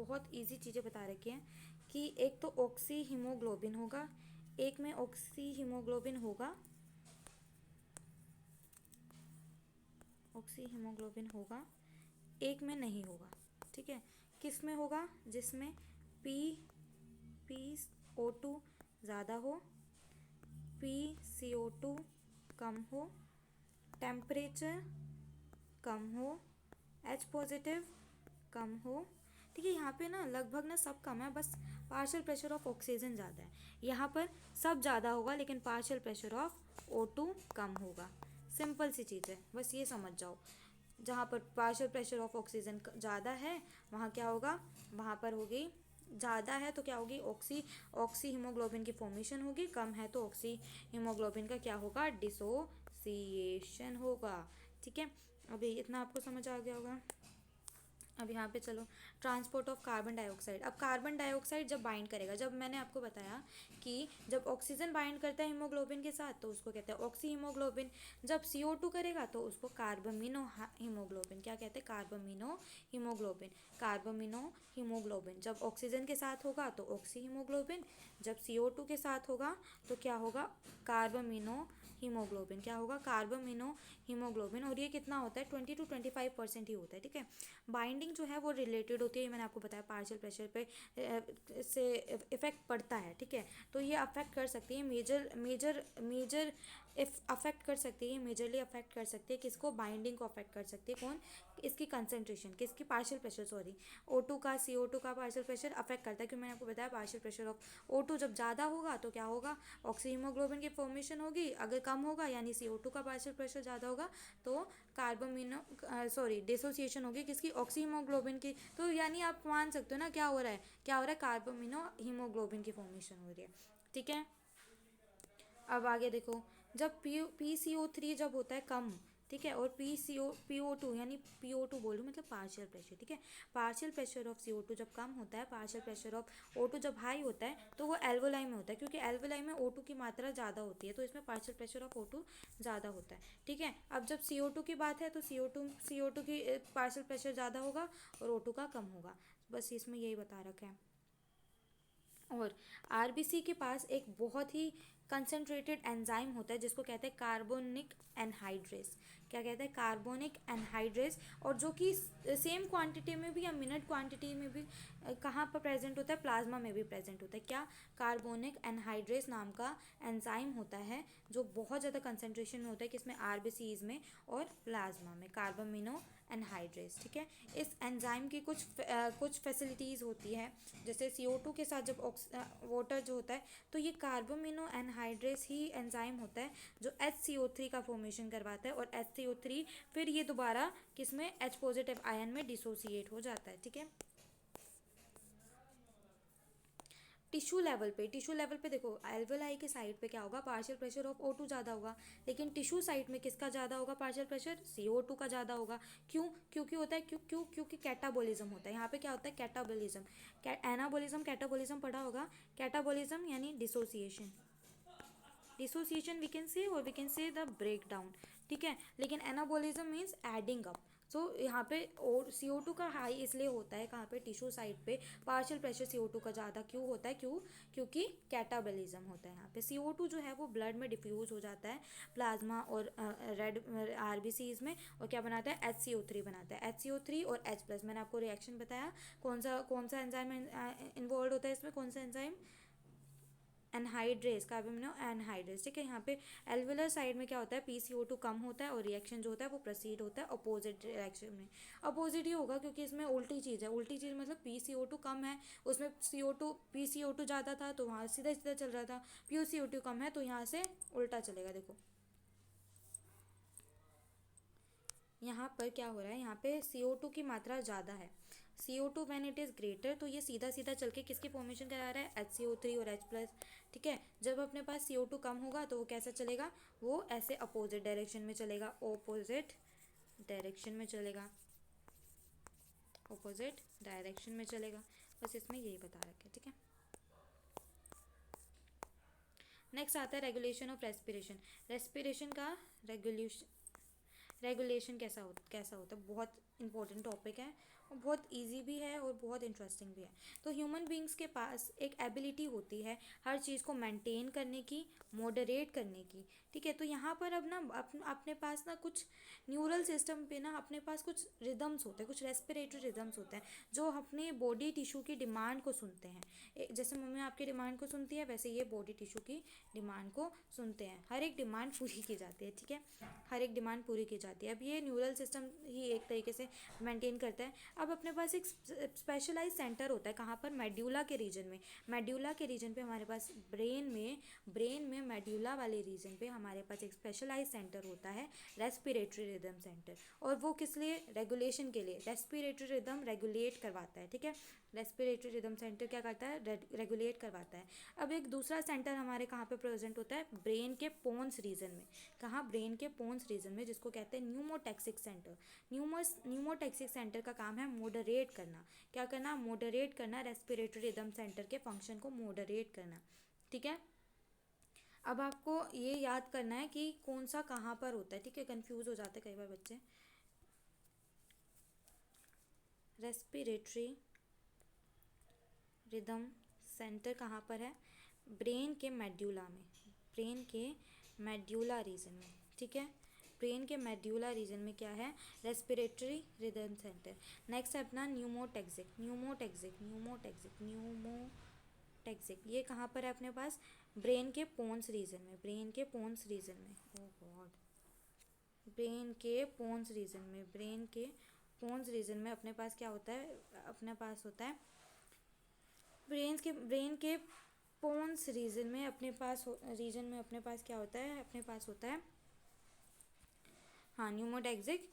बहुत इजी चीज़ें बता रखी हैं कि एक तो ऑक्सी हीमोग्लोबिन होगा, एक में ऑक्सी हीमोग्लोबिन होगा, ऑक्सी हीमोग्लोबिन होगा, एक में नहीं होगा। ठीक है, किस में होगा? जिसमें पी पी ओ टू ज़्यादा हो, P C O to come हो, टेम्परेचर कम हो, एच पॉजिटिव कम हो। ठीक है, यहाँ पे ना लगभग ना सब कम है, बस पार्शियल प्रेशर ऑफ ऑक्सीजन ज़्यादा है। यहाँ पर सब ज़्यादा होगा लेकिन पार्शियल प्रेशर ऑफ O2 कम होगा। सिंपल सी चीज़ है, बस ये समझ जाओ। जहाँ पर पार्शियल प्रेशर ऑफ ऑक्सीजन ज़्यादा है वहाँ क्या होगा? वहाँ पर होगी ज़्यादा है तो क्या होगी? ऑक्सी हीमोग्लोबिन की फॉर्मेशन होगी। कम है तो ऑक्सी हीमोग्लोबिन का क्या होगा? डिसोसिएशन होगा। ठीक है, अभी इतना आपको समझ आ गया होगा। अब यहाँ पे चलो, ट्रांसपोर्ट ऑफ कार्बन डाइऑक्साइड। अब कार्बन डाइऑक्साइड जब बाइंड करेगा, जब मैंने आपको बताया कि जब ऑक्सीजन बाइंड करता है हीमोग्लोबिन के साथ तो उसको कहते हैं ऑक्सी हीमोग्लोबिन। जब CO2 करेगा तो उसको कार्बमिनो हीमोग्लोबिन। क्या कहते हैं? कार्बमिनो हीमोग्लोबिन। कार्बमिनो हीमोग्लोबिन जब ऑक्सीजन के साथ होगा तो ऑक्सी हीमोग्लोबिन, जब CO2 के साथ होगा तो क्या होगा? कार्बमिनो हीमोग्लोबिन। क्या होगा? कार्बमिनो हीमोग्लोबिन। और ये कितना होता है? 20 to 25% ही होता है। ठीक है, बाइंडिंग जो है वो रिलेटेड होती है, ये मैंने आपको बताया पार्शियल प्रेशर पे से इफेक्ट पड़ता है। ठीक है, तो ये अफेक्ट कर सकती है, मेजर मेजर मेजर अफेक्ट कर सकती है, मेजरली अफेक्ट कर सकती है। किसको? बाइंडिंग को अफेक्ट कर सकती है। कौन? इसकी कंसंट्रेशन, किसकी? पार्शियल प्रेशर, सॉरी, O2 का, CO2 का पार्शियल प्रेशर अफेक्ट करता है। क्योंकि मैंने आपको बताया पार्शियल प्रेशर ऑफ O2 जब ज़्यादा होगा तो क्या होगा? ऑक्सी हीमोग्लोबिन की फॉर्मेशन होगी। अगर कम होगा यानी CO2 का पार्शियल प्रेशर ज़्यादा होगा तो कार्बोमिनो सॉरी डिसोसिएशन होगी। किसकी? ऑक्सी हीमोग्लोबिन की। तो यानी आप मान सकते हो ना क्या हो रहा है? क्या हो रहा है? कार्बोमिनो हीमोग्लोबिन की फॉर्मेशन हो रही है। ठीक है, अब आगे देखो, जब PCO3 जब होता है कम, ठीक है, और PO2 यानी PO2 बोल रही हूँ, मतलब पार्शियल प्रेशर। ठीक है, पार्शियल प्रेशर ऑफ CO2 जब कम होता है, पार्शियल प्रेशर ऑफ O2 जब हाई होता है तो वो एल्वोलाई में होता है। क्योंकि एल्वोलाई में O2 की मात्रा ज़्यादा होती है तो इसमें पार्शियल प्रेशर ऑफ O2 ज़्यादा होता है। ठीक है, अब जब CO2 की बात है तो CO2 की पार्शियल प्रेशर ज़्यादा होगा और O2 का कम होगा। बस इसमें यही बता रखा है। और आरबीसी के पास एक बहुत ही कंसनट्रेटेड एंजाइम होता है जिसको कहते हैं कार्बोनिक एनहाइड्रेस। क्या कहते हैं? Carbonic anhydrase. और जो कि सेम क्वांटिटी में भी या मिनट क्वांटिटी में भी कहाँ पर प्रेजेंट होता है? प्लाज्मा में भी प्रेजेंट होता है। क्या? कार्बोनिक एनहाइड्रेस नाम का एंजाइम होता है जो बहुत ज़्यादा कंसनट्रेशन में होता है। किसमें? आरबीसीज में और प्लाज्मा में, कार्बोमिनो एनहाइड्रेस। ठीक है, इस एंजाइम की कुछ फैसिलिटीज़ होती है। जैसे CO2 के साथ जब वाटर जो होता है तो ये कार्बोमिनो एनहाइड्रेस ही एंजाइम होता है जो HCO3 का फॉर्मेशन करवाता है। और HCO3 फिर ये दोबारा किसमें? H पॉजिटिव आयन में डिसोसिएट हो जाता है। ठीक है, टिश्यू लेवल पे देखो, एल्वेलाई के साइड पे क्या होगा? पार्शियल प्रेशर ऑफ O2 ज़्यादा होगा। लेकिन टिश्यू साइड में किसका ज़्यादा होगा पार्शियल प्रेशर? CO2 का ज़्यादा होगा। क्यों? क्योंकि होता है क्योंकि कैटाबोलिज्म होता है। यहाँ पे क्या होता है? कैटाबोलिज्म। एनाबोलिज्म, कैटाबोलिज्म पढ़ा होगा। कैटाबोलिज्म यानी dissociation. Dissociation we can say, और we can say the break down. ठीक है, लेकिन anabolism means adding up. So यहाँ पे और CO2 का हाई इसलिए होता है कहाँ पे? टिश्यू साइड पे पार्शियल प्रेशर CO2 का ज़्यादा क्यों होता है? क्योंकि कैटाबोलिज्म होता है। यहाँ पे CO2 जो है वो ब्लड में डिफ्यूज हो जाता है, प्लाज्मा और रेड आरबीसीज में, और क्या बनाता है? HCO3 बनाता है। HCO3 और H+। मैंने आपको रिएक्शन बताया कौन सा एंजाइम इन्वॉल्व होता है इसमें? कौन सा एंजाइम? Anhydrase, कार्बोमिनो anhydrase. ठीक है, यहाँ पे एल्वुलर साइड में क्या होता है? PCO2 कम होता है और रिएक्शन जो होता है वो प्रोसीड होता है अपोजिट डायरेक्शन में। अपोजिट ही होगा क्योंकि इसमें उल्टी चीज़ है। उल्टी चीज़ मतलब PCO2 कम है, उसमें PCO2 ज़्यादा था तो वहाँ सीधा सीधा चल रहा था। PCO2 कम है तो यहाँ से उल्टा चलेगा। देखो यहाँ पर क्या हो रहा है? यहाँ पे CO2 की मात्रा ज़्यादा है। CO2 when it is greater तो ये सीधा सीधा चल के किसकी फॉर्मेशन करा रहा है? HCO3 और H+। ठीक है, जब अपने पास CO2 कम होगा तो वो कैसा चलेगा? वो ऐसे अपोजिट डायरेक्शन में चलेगा, ऑपोजिट डायरेक्शन में चलेगा, ऑपोजिट डायरेक्शन में चलेगा। बस इसमें यही बता रखे। ठीक है, नेक्स्ट आता है रेगुलेशन ऑफ रेस्पिरेशन। रेस्पिरेशन का रेगुलेशन रेगुलेशन कैसा होता है, बहुत इंपॉर्टेंट टॉपिक है और बहुत इजी भी है और बहुत इंटरेस्टिंग भी है। तो ह्यूमन बींग्स के पास एक एबिलिटी होती है हर चीज़ को मेंटेन करने की, मॉडरेट करने की, ठीक है। तो यहाँ पर अब ना अपने पास ना कुछ न्यूरल सिस्टम पे ना अपने पास कुछ रिदम्स होते हैं, कुछ रेस्पिरेटरी रिदम्स होते हैं जो अपने बॉडी टिश्यू की डिमांड को सुनते हैं। जैसे मम्मी आपकी डिमांड को सुनती है, वैसे ये बॉडी टिश्यू की डिमांड को सुनते हैं। हर एक डिमांड पूरी की जाती है, ठीक है, हर एक डिमांड पूरी की जाती है। अब ये न्यूरल सिस्टम ही एक तरीके से मेंटेन करता है। अब अपने पास एक स्पेशलाइज सेंटर होता है, कहाँ पर, मेड्यूला के रीजन में। मेड्यूला के रीजन पे हमारे पास ब्रेन में मेड्यूला वाले रीजन पे हमारे पास एक स्पेशलाइज सेंटर होता है, रेस्पिरेटरी रिदम सेंटर। और वो किस लिए, रेगुलेशन के लिए, रेस्पिरेटरी रिदम रेगुलेट करवाता है, ठीक है। रेस्पिरेटरी रिदम सेंटर क्या करता है, रेगुलेट करवाता है। अब एक दूसरा सेंटर हमारे कहाँ पे प्रेजेंट होता है, ब्रेन के पोन्स रीजन में। कहाँ, ब्रेन के पोन्स रीजन में, जिसको कहते हैं न्यूमोटैक्सिक सेंटर। न्यूमोटैक्सिक सेंटर का काम है मॉडरेट करना। क्या करना, मॉडरेट करना, रेस्पिरेटरी रिदम सेंटर के फंक्शन को मॉडरेट करना, ठीक है। अब आपको ये याद करना है कि कौन सा कहाँ पर होता है, ठीक है, कंफ्यूज हो जाते हैं कई बार बच्चे। रेस्पिरेटरी रिदम सेंटर कहाँ पर है, ब्रेन के मेड्यूला में, ब्रेन के मेड्यूला रीजन में, ठीक है। ब्रेन के मेड्यूला रीजन में क्या है, रेस्पिरेटरी रिदम सेंटर। नेक्स्ट है अपना न्यूमोटैक्सिक, ये कहाँ पर है अपने पास, ब्रेन के पोन्स रीजन में, ब्रेन के पोन्स रीजन में, ओ गॉड, ब्रेन के पोन्स रीजन में अपने पास क्या होता है, अपने पास होता है ब्रेन के पोन्स रीजन में अपने पास क्या होता है, अपने पास होता है, हाँ, न्यूमोटैक्सिक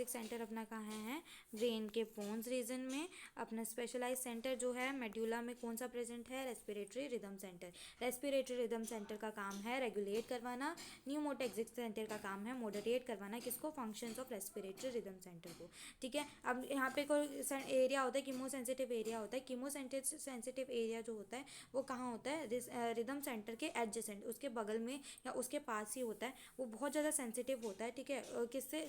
सेंटर अपना कहाँ है, ब्रेन के पोन्स रीजन में। अपना स्पेशलाइज सेंटर जो है मेड्यूला में कौन सा प्रेजेंट है, respiratory rhythm centre. Respiratory rhythm centre का काम है रेगुलेट करवाना, न्यूमोटैक्सिक सेंटर का काम है मॉडरेट करवाना, किसको, functions of respiratory rhythm centre को, ठीक है। अब यहाँ पे कोई एरिया होता है, कीमोसेंसिटिव एरिया होता है। कीमोसेंसिटिव एरिया जो होता है वो कहाँ होता है, रिदम सेंटर के एडजेसेंट, उसके बगल में या उसके पास ही होता है। वो बहुत ज़्यादा सेंसिटिव होता है, ठीक है, किससे,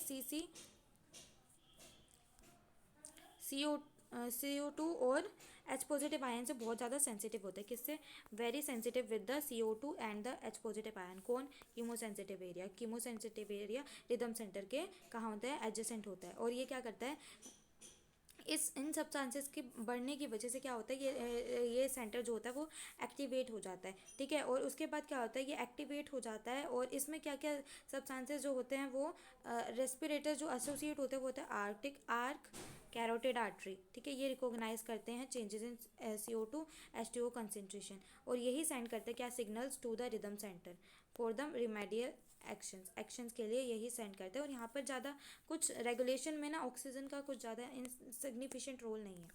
CO2 और H पॉजिटिव आयन से बहुत ज़्यादा सेंसिटिव होता है। किससे, very sensitive with the CO2 and the H positive ion. कौन, कीमोसेंसिटिव एरिया रिदम सेंटर के कहाँ होता है, एडजेसेंट होता है। और ये क्या करता है, इन सब्सटेंसेस के बढ़ने की वजह से क्या होता है, ये सेंटर जो होता है वो एक्टिवेट हो जाता है, ठीक है। और उसके बाद क्या होता है, ये एक्टिवेट हो जाता है और इसमें क्या क्या सब्सटेंसेस जो होते हैं वो रेस्पिरेटर जो एसोसिएट होते हैं वो होता है आर्क कैरोटिड आर्टरी, ठीक है। ये रिकॉग्नाइज करते हैं changes in CO2 H2O concentration और यही सेंड करते हैं क्या, signals to the rhythm centre for the remedial actions के लिए यही सेंड करते हैं। और यहाँ पर ज़्यादा कुछ रेगुलेशन में ना ऑक्सीजन का कुछ ज़्यादा इनसिग्निफिकेंट रोल नहीं है।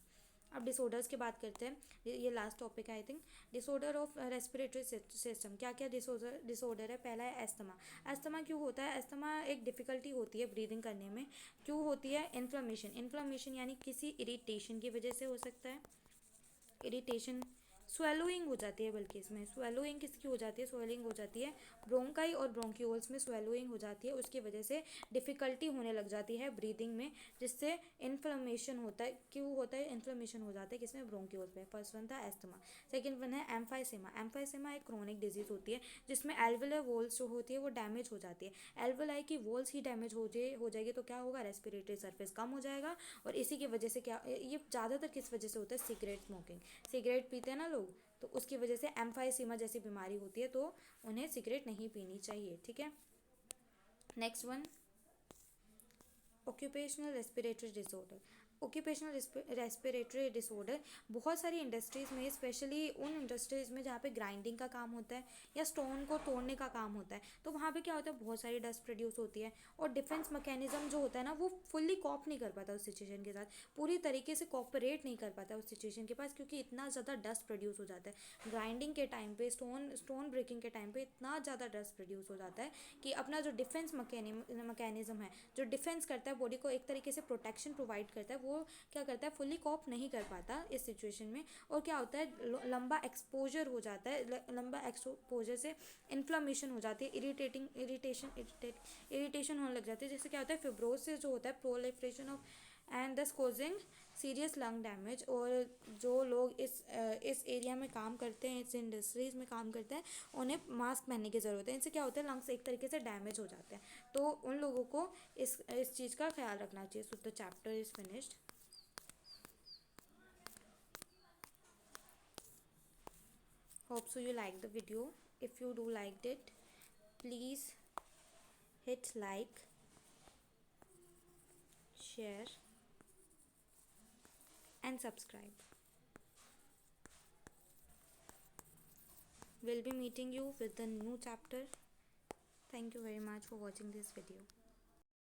अब डिसऑर्डर्स की बात करते हैं, ये लास्ट टॉपिक है I think. Disorder of respiratory system, क्या क्या डिसऑर्डर है, पहला है एस्थमा। एस्थमा क्यों होता है, एस्थमा एक डिफ़िकल्टी होती है ब्रीदिंग करने में, क्यों होती है, इन्फ्लेमेशन यानी किसी इरिटेशन की वजह से हो सकता है, इरिटेशन, स्वेलोइंग हो जाती है, बल्कि इसमें स्वेलोइंग किसकी हो जाती है, स्वेलिंग हो जाती है, ब्रोंकाई और ब्रोंक्यूल्स में स्वेलोइंग हो जाती है, उसकी वजह से डिफ़िकल्टी होने लग जाती है ब्रीदिंग में, जिससे इन्फ्लेमेशन होता है। क्यों होता है, इन्फ्लेमेशन हो जाता है किसमें, ब्रोंक्यूल्स में। फर्स्ट वन था एस्थमा। सेकंड वन है एम्फाइसेमा एक क्रोनिक डिजीज होती है जिसमें एल्वेलर वॉल्स जो होती है वो डैमेज हो जाती है। एल्वेलाई की वॉल्स ही डैमेज हो जाएगी तो क्या होगा, रेस्पिरेटरी सरफेस कम हो जाएगा। और इसी की वजह से क्या, ये ज़्यादातर किस वजह से होता है, सिगरेट स्मोकिंग, सिगरेट पीते हैं ना लोग, तो उसकी वजह से एम्फाइसीमा जैसी बीमारी होती है, तो उन्हें सिगरेट नहीं पीनी चाहिए, ठीक है। Next one, occupational respiratory disorder. Occupational respiratory disorder बहुत सारी इंडस्ट्रीज़ में, स्पेशली उन इंडस्ट्रीज़ में जहाँ पे ग्राइंडिंग का काम होता है या स्टोन को तोड़ने का काम होता है, तो वहाँ पे क्या होता है, बहुत सारी डस्ट प्रोड्यूस होती है और डिफेंस मैकेनिज्म जो होता है ना वो फुल्ली कॉप नहीं कर पाता उस सिचुएशन के साथ, पूरी तरीके से कॉपरेट नहीं कर पाता उस सिचुएशन के पास, क्योंकि इतना ज़्यादा डस्ट प्रोड्यूस हो जाता है ग्राइंडिंग के टाइम पे, स्टोन ब्रेकिंग के टाइम पे इतना ज़्यादा डस्ट प्रोड्यूस हो जाता है कि अपना जो डिफेंस मैकेनिज्म है, जो डिफेंस करता है बॉडी को, एक तरीके से प्रोटेक्शन प्रोवाइड करता है, वो क्या करता है, फुली कॉप नहीं कर पाता इस सिचुएशन में, और क्या होता है, लंबा एक्सपोजर हो जाता है, लंबा एक्सपोजर से इन्फ्लामेशन हो जाती है, इरिटेशन होने लग जाती है, जिससे क्या होता है, फिब्रोसिस जो होता है, प्रोलिफरेशन ऑफ, एंड दस कोजिंग सीरियस लंग डैमेज। और जो लोग इस एरिया में काम करते हैं, इस इंडस्ट्रीज़ में काम करते हैं, उन्हें मास्क पहनने की ज़रूरत है। इनसे क्या होता है, लंग्स एक तरीके से डैमेज हो जाते हैं, तो उन लोगों को इस चीज़ का ख्याल रखना चाहिए। So the chapter is finished. Hope so you like the video. If you do liked it, please hit like, share and subscribe. We'll be meeting you with the new chapter. Thank you very much for watching this video.